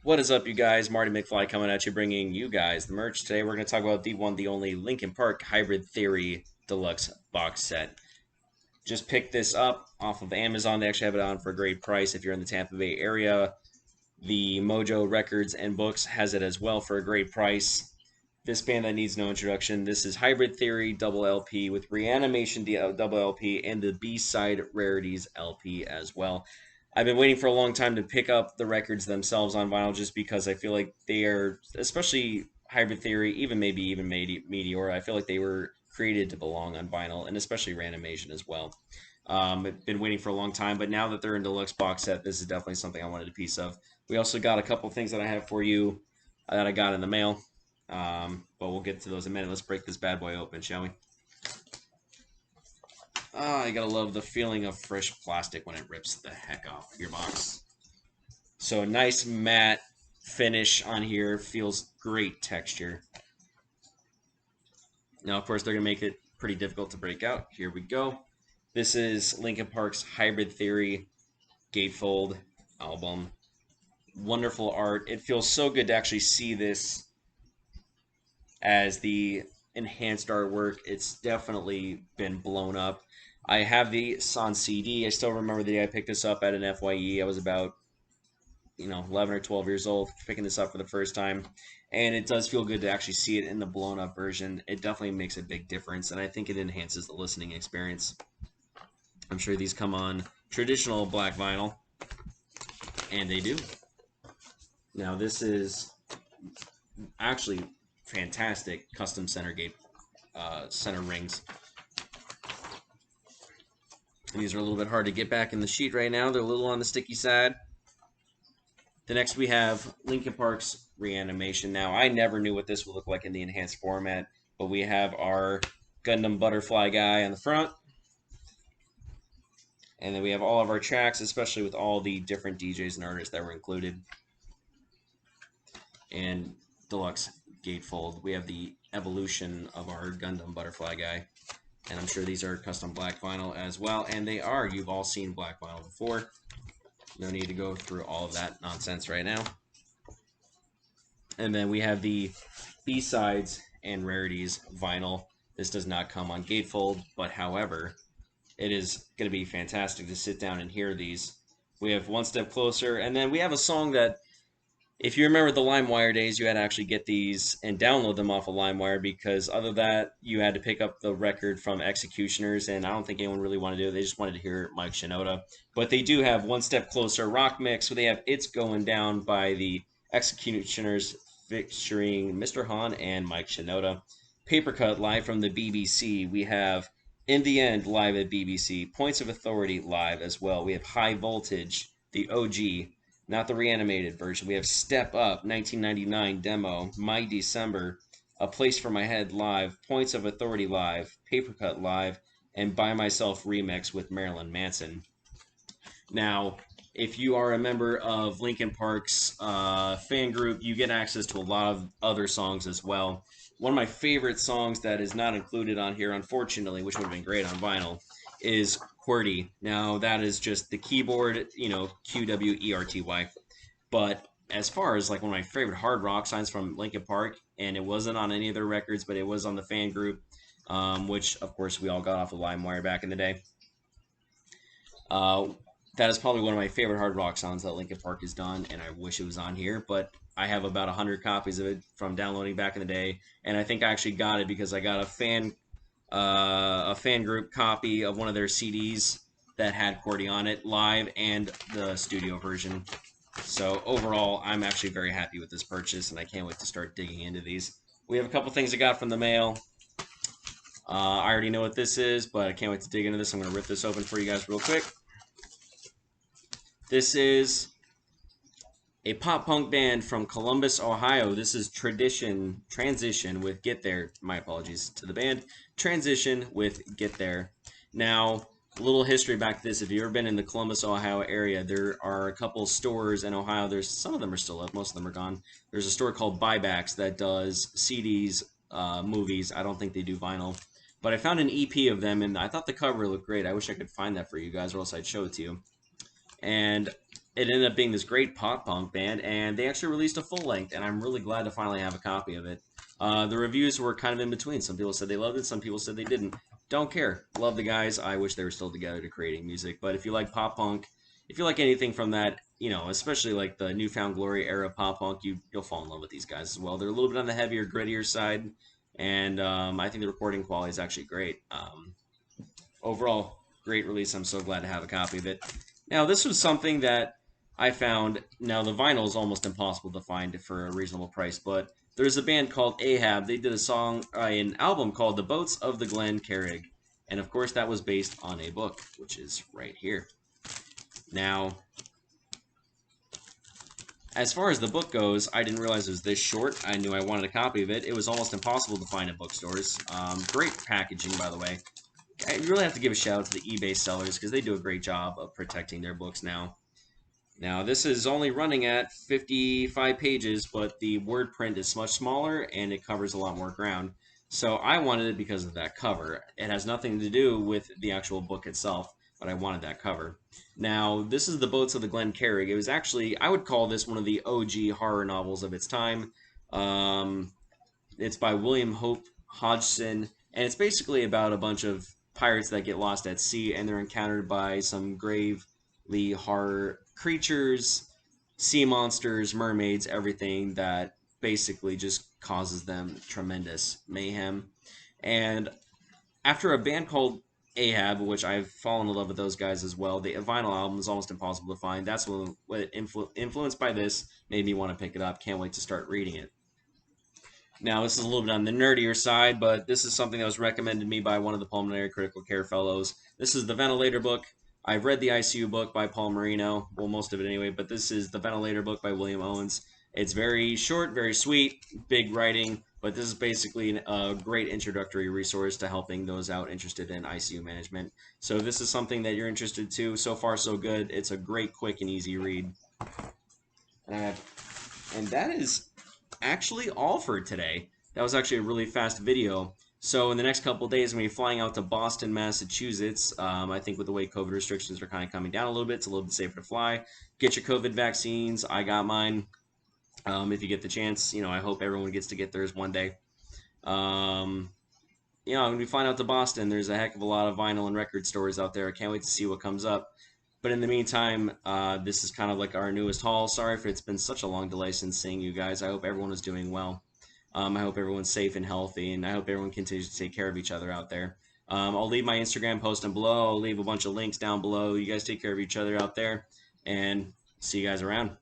What is up, you guys? Marty McFly coming at you, bringing you guys the merch. Today we're going to talk about the one, the only Linkin Park Hybrid Theory Deluxe box set. Just picked this up off of Amazon. They actually have it on for a great price if you're in the Tampa Bay area. The Mojo Records and Books has it as well for a great price. This band that needs no introduction. This is Hybrid Theory double LP with Reanimation double LP and the B-side Rarities LP as well. I've been waiting for a long time to pick up the records themselves on vinyl just because I feel like they are, especially Hybrid Theory, even Meteor, I feel like they were created to belong on vinyl, and especially Reanimation as well. I've been waiting for a long time, but now that they're in deluxe box set, this is definitely something I wanted a piece of. We also got a couple things that I have for you that I got in the mail, but we'll get to those in a minute. Let's break this bad boy open, shall we? I gotta love the feeling of fresh plastic when it rips the heck off your box. So a nice matte finish on here, feels great texture. Now, of course, they're gonna make it pretty difficult to break out. Here we go. This is Linkin Park's Hybrid Theory Gatefold album. Wonderful art. It feels so good to actually see this as the enhanced artwork. It's definitely been blown up. I have these on CD. I still remember the day I picked this up at an FYE. I was about 11 or 12 years old picking this up for the first time, and it does feel good to actually see it in the blown up version. It definitely makes a big difference, and I think it enhances the listening experience. I'm sure these come on traditional black vinyl, and they do. Now this is actually fantastic custom center rings. And these are a little bit hard to get back in the sheet right now. They're a little on the sticky side. The next we have Linkin Park's Reanimation. Now, I never knew what this would look like in the enhanced format, but we have our Gundam Butterfly guy on the front. And then we have all of our tracks, especially with all the different DJs and artists that were included. And Deluxe Gatefold. We have the evolution of our Gundam Butterfly guy. And I'm sure these are custom black vinyl as well. And they are. You've all seen black vinyl before. No need to go through all of that nonsense right now. And then we have the B-sides and rarities vinyl. This does not come on gatefold, but however, it is going to be fantastic to sit down and hear these. We have One Step Closer, and then we have a song that, if you remember the LimeWire days, you had to actually get these and download them off of LimeWire, because other than that, you had to pick up the record from Executioners, and I don't think anyone really wanted to do it. They just wanted to hear Mike Shinoda. But they do have One Step Closer rock mix, where they have It's Going Down by the Executioners featuring Mr. Hahn and Mike Shinoda. Papercut live from the BBC. We have In the End live at BBC. Points of Authority live as well. We have High Voltage, the OG, not the reanimated version. We have Step Up, 1999 demo, My December, A Place for My Head live, Points of Authority live, Papercut live, and By Myself remix with Marilyn Manson. Now, if you are a member of Linkin Park's fan group, you get access to a lot of other songs as well. One of my favorite songs that is not included on here, unfortunately, which would have been great on vinyl, is Qwerty. Now, that is just the keyboard, Qwerty. But as far as like one of my favorite hard rock songs from Linkin Park, and it wasn't on any of their records, but it was on the fan group, which, of course, we all got off of LimeWire back in the day. That is probably one of my favorite hard rock songs that Linkin Park has done, and I wish it was on here, but I have about 100 copies of it from downloading back in the day, and I think I actually got it because I got a fan group copy of one of their CDs that had Qwerty on it, live and the studio version. So overall, I'm actually very happy with this purchase, and I can't wait to start digging into these. We have a couple things I got from the mail. I already know what this is, but I can't wait to dig into this. I'm going to rip this open for you guys real quick. This is a pop-punk band from Columbus, Ohio. This is Transition with Get There. My apologies to the band. Transition with Get There. Now, a little history back to this. If you've ever been in the Columbus, Ohio area, there are a couple stores in Ohio. Some of them are still up. Most of them are gone. There's a store called Buybacks that does CDs, movies. I don't think they do vinyl. But I found an EP of them, and I thought the cover looked great. I wish I could find that for you guys, or else I'd show it to you. And it ended up being this great pop punk band, and they actually released a full length, and I'm really glad to finally have a copy of it. The reviews were kind of in between. Some people said they loved it, some people said they didn't. Don't care. Love the guys. I wish they were still together to creating music. But if you like pop punk, if you like anything from that, you know, especially like the Newfound Glory era pop punk, you'll fall in love with these guys as well. They're a little bit on the heavier, grittier side, and I think the recording quality is actually great. Overall, great release. I'm so glad to have a copy of it. Now, this was something that I found. Now, the vinyl is almost impossible to find for a reasonable price, but there's a band called AHAB. They did a song, an album called The Boats of the Glen Carrig. And of course, that was based on a book, which is right here. Now, as far as the book goes, I didn't realize it was this short. I knew I wanted a copy of it. It was almost impossible to find in bookstores. Great packaging, by the way. I really have to give a shout out to the eBay sellers because they do a great job of protecting their books now. Now, this is only running at 55 pages, but the word print is much smaller and it covers a lot more ground. So I wanted it because of that cover. It has nothing to do with the actual book itself, but I wanted that cover. Now, this is The Boats of the Glen Carrig. It was actually, I would call this one of the OG horror novels of its time. It's by William Hope Hodgson, and it's basically about a bunch of pirates that get lost at sea, and they're encountered by some gravely horror creatures, sea monsters, mermaids, everything that basically just causes them tremendous mayhem. And after a band called AHAB, which I've fallen in love with those guys as well, the vinyl album is almost impossible to find. That's what influenced by this made me want to pick it up. Can't wait to start reading it. Now, this is a little bit on the nerdier side, but this is something that was recommended to me by one of the Pulmonary Critical Care Fellows. This is the Ventilator Book. I've read the ICU book by Paul Marino, well, most of it anyway, but this is the Ventilator Book by William Owens. It's very short, very sweet, big writing, but this is basically a great introductory resource to helping those out interested in ICU management. So if this is something that you're interested to, so far so good. It's a great, quick, and easy read. And that is actually all for today. That was actually a really fast video. So in the next couple of days, I'm going to be flying out to Boston, Massachusetts. I think with the way COVID restrictions are kind of coming down a little bit, it's a little bit safer to fly. Get your COVID vaccines. I got mine. If you get the chance, you know, I hope everyone gets to get theirs one day. You know, I'm going to be flying out to Boston. There's a heck of a lot of vinyl and record stores out there. I can't wait to see what comes up. But in the meantime, this is kind of like our newest haul. Sorry if it's been such a long delay since seeing you guys. I hope everyone is doing well. I hope everyone's safe and healthy, and I hope everyone continues to take care of each other out there. I'll leave my Instagram post down below. I'll leave a bunch of links down below. You guys take care of each other out there, and see you guys around.